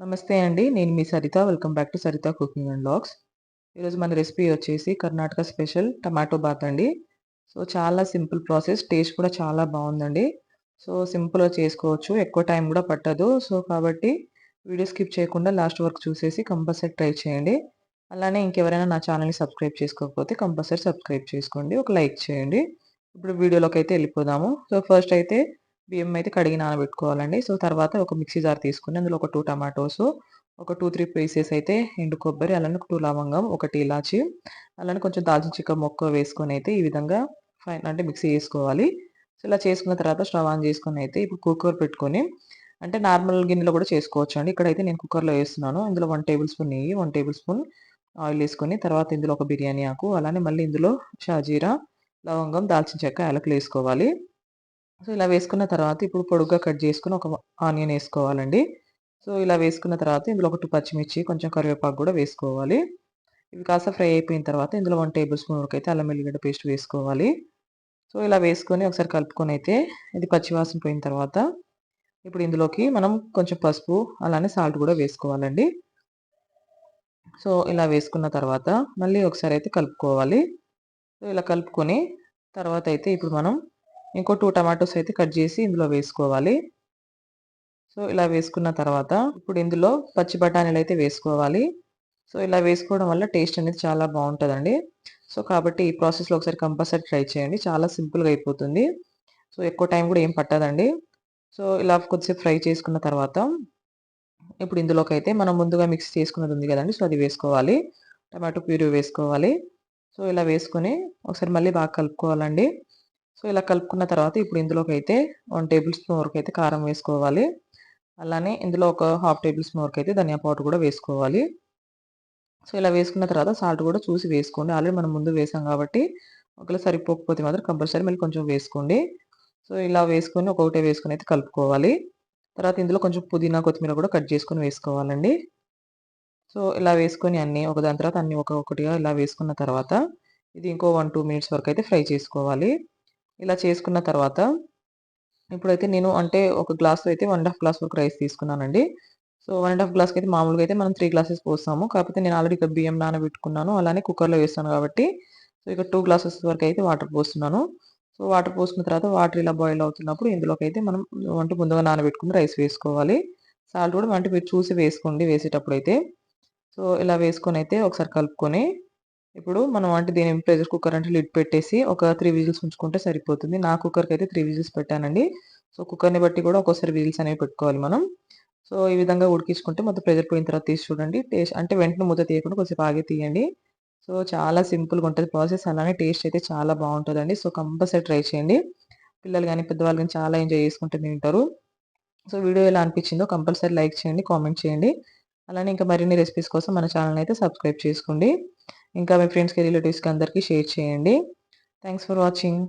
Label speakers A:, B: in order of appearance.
A: నమస్తే అండి. నేను మీ Saritha. Welcome back to Saritha cooking and vlogs. ఈరోజు మన రెసిపీ వచ్చేసి కర్ణాటక స్పెషల్ టమాటో బాత్ అండి. సో, చాలా సింపుల్ ప్రాసెస్. టేస్ట్ కూడా చాలా బావుందండి. సో, సింపుల్‌గా చేసుకోవచ్చు. ఎక్కువ టైం కూడా పట్టదు. సో, కాబట్టి వీడియో స్కిప్ చేయకుండా లాస్ట్ వరకు చూసేసి కంపల్సరీ ట్రై చేయండి. అలానే ఇంకెవరైనా నా ఛానెల్‌ని సబ్స్క్రైబ్ చేసుకోకపోతే కంపల్సరీ సబ్స్క్రైబ్ చేసుకోండి. ఒక లైక్ చేయండి. ఇప్పుడు వీడియోలోకైతే ఎళ్ళిపోదాము. సో, ఫస్ట్ అయితే బియ్యం అయితే కడిగి నానబెట్టుకోవాలండి. సో, తర్వాత ఒక మిక్సీ జార్ తీసుకొని అందులో ఒక 2 టమాటోసు, ఒక 2, 3 పీసెస్ అయితే ఎండు కొబ్బరి, అలానే 2 లవంగం, ఒకటి ఇలాచి, అలానే కొంచెం దాల్చిన చెక్క మొక్క వేసుకొని అయితే ఈ విధంగా ఫైన్ అంటే మిక్సీ చేసుకోవాలి. సో, ఇలా చేసుకున్న తర్వాత స్టవ్ ఆన్ చేసుకొని అయితే ఇప్పుడు కుక్కర్ పెట్టుకొని అంటే నార్మల్ గిన్నెలో కూడా చేసుకోవచ్చండి. ఇక్కడైతే నేను కుక్కర్‌లో వేస్తున్నాను. ఇందులో 1 టేబుల్ స్పూన్ నెయ్యి, 1 టేబుల్ స్పూన్ ఆయిల్ వేసుకొని తర్వాత ఇందులో ఒక బిర్యానీ ఆకు, అలానే మళ్ళీ ఇందులో షాజీరా, లవంగం, దాల్చిన చెక్క, యాలకులు వేసుకోవాలి. సో, ఇలా వేసుకున్న తర్వాత ఇప్పుడు పొడుగ్గా కట్ చేసుకొని ఒక ఆనియన్ ఏసుకోవాలండి. సో, ఇలా వేసుకున్న తర్వాత ఇందులో ఒక 2 పచ్చిమిర్చి, కొంచెం కరివేపాకు గూడా వేసుకోవాలి. ఇవి కాస్త ఫ్రై అయిపోయిన తర్వాత ఇందులో 1 టేబుల్ స్పూన్ వరకైతే అల్లం వెల్లిగడ్డ పేస్ట్ వేసుకోవాలి. సో, ఇలా వేసుకొని ఒకసారి కలుపుకొనైతే ఇది పచ్చి వాసన పోయిన తర్వాత ఇప్పుడు ఇందులోకి మనం కొంచెం పసుపు, అలానే సాల్ట్ గూడా వేసుకోవాలండి. సో, ఇలా వేసుకున్న తర్వాత మళ్ళీ ఒకసారి అయితే కలుపుకోవాలి. సో, ఇలా కలుపుకొని తర్వాతైతే ఇప్పుడు మనం ఇంకో 2 టమాటోస్ అయితే కట్ చేసి ఇందులో వేసుకోవాలి. సో, ఇలా వేసుకున్న తర్వాత ఇప్పుడు ఇందులో పచ్చి బఠానీలైతే వేసుకోవాలి. సో, ఇలా వేసుకోవడం వల్ల టేస్ట్ అనేది చాలా బావుంటదండి. సో, కాబట్టి ఈ ప్రాసెస్‌లో ఒకసారి కంపల్సరీ ట్రై చేయండి. చాలా సింపుల్‌గా అయిపోతుంది. సో, ఎక్కువ టైం కూడా ఏం పట్టదండి. సో, ఇలా కొద్దిసేపు ఫ్రై చేసుకున్న తర్వాత ఇప్పుడు ఇందులోకైతే మనం ముందుగా మిక్స్ చేసుకున్నది ఉంది గదండీ! సో, అది వేసుకోవాలి. టమాటో ప్యూరీ వేసుకోవాలి. సో, ఇలా వేసుకొని ఒకసారి మళ్ళీ బాగా కలుపుకోవాలండి. సో, ఇలా కలుపుకున్న తర్వాత ఇప్పుడు ఇందులోకైతే 1 టేబుల్ స్పూన్ వరకైతే కారం వేసుకోవాలి. అలానే ఇందులో ఒక హాఫ్ టేబుల్ స్పూన్ వరకైతే ధనియా పౌడర్ గూడా వేసుకోవాలి. సో, ఇలా వేసుకున్న తర్వాత సాల్ట్ గూడా చూసి వేసుకోండి. ఆల్రెడీ మనం ముందు వేసాం గాబట్టి, ఒకవేళ సరిపోకపోతే మాత్రం కంపల్సరీ మళ్ళీ కొంచెం వేసుకోండి. సో, ఇలా వేసుకొని ఒక్కొక్కటే వేసుకొనైతే కలుపుకోవాలి. తర్వాత ఇందులో కొంచెం పుదీనా, కొత్తిమీర గూడా కట్ చేసుకొని వేసుకోవాలండి. సో, ఇలా వేసుకొని అన్నీ ఒకదాని తర్వాత అన్నీ ఒక్కొక్కటిగా ఇలా వేసుకున్న తర్వాత, ఇది ఇంకో 1, 2 మినిట్స్ వరకైతే ఫ్రై చేసుకోవాలి. ఇలా చేసుకున్న తర్వాత ఇప్పుడైతే నేను అంటే ఒక గ్లాస్‌లో అయితే 1 ½ గ్లాస్ వరకు రైస్ తీసుకున్నానండి. సో, 1 ½ గ్లాస్‌కైతే మామూలుగా అయితే మనం 3 గ్లాసెస్ పోస్తాము. కాకపోతే నేను ఆల్రెడీ ఇక్కడ బియ్యం నానబెట్టుకున్నాను. అలానే కుక్కర్‌లో వేస్తాను కాబట్టి, సో, ఇక్కడ 2 గ్లాసెస్ వరకైతే వాటర్ పోస్తున్నాను. సో, వాటర్ పోసుకున్న తర్వాత వాటర్ ఇలా బాయిల్ అవుతున్నప్పుడు ఇందులోకైతే మనం అంటే ముందుగా నానబెట్టుకున్న రైస్ వేసుకోవాలి. సాల్ట్ కూడా అంటే మీరు చూసి వేసుకోండి వేసేటప్పుడైతే. సో, ఇలా వేసుకొనైతే ఒకసారి కలుపుకొని ఇప్పుడు మనం అంటే దీని ప్రెషర్ కుక్కర్ అంటే లిడ్ పెట్టేసి ఒక 3 విజిల్స్ ఉంచుకుంటే సరిపోతుంది. నా కుక్కర్‌కైతే 3 విజిల్స్ పెట్టానండి. సో, కుక్కర్‌ని బట్టి కూడా ఒక్కోసారి విజిల్స్ అనేవి పెట్టుకోవాలి మనం. సో, ఈ విధంగా ఉడికించుకుంటే మొత్తం ప్రెషర్ పోయిన తర్వాత తీసి చూడండి. టేస్ట్ అంటే వెంటనే మూత తీయకుండా కొంచెంసేపు ఆగి తీయండి. సో, చాలా సింపుల్‌గా ఉంటది ప్రాసెస్. అలానే టేస్ట్ అయితే చాలా బావుంటదండి. సో, కంపల్సరీ ట్రై చేయండి. పిల్లలు గాని, పెద్దవాళ్ళు గాని చాలా ఎంజాయ్ చేసుకుంటూ తింటారు. సో, వీడియో ఎలా అనిపించిందో కంపల్సరీ లైక్ చేయండి, కామెంట్ చేయండి. అలానే ఇంకా మరిన్ని రెసిపీస్ కోసం మన ఛానెల్‌ని అయితే సబ్స్క్రైబ్ చేసుకోండి. ఇంకా మీ ఫ్రెండ్స్‌కి, రిలేటివ్స్‌కి అందరికి షేర్ చేయండి. Thanks for watching.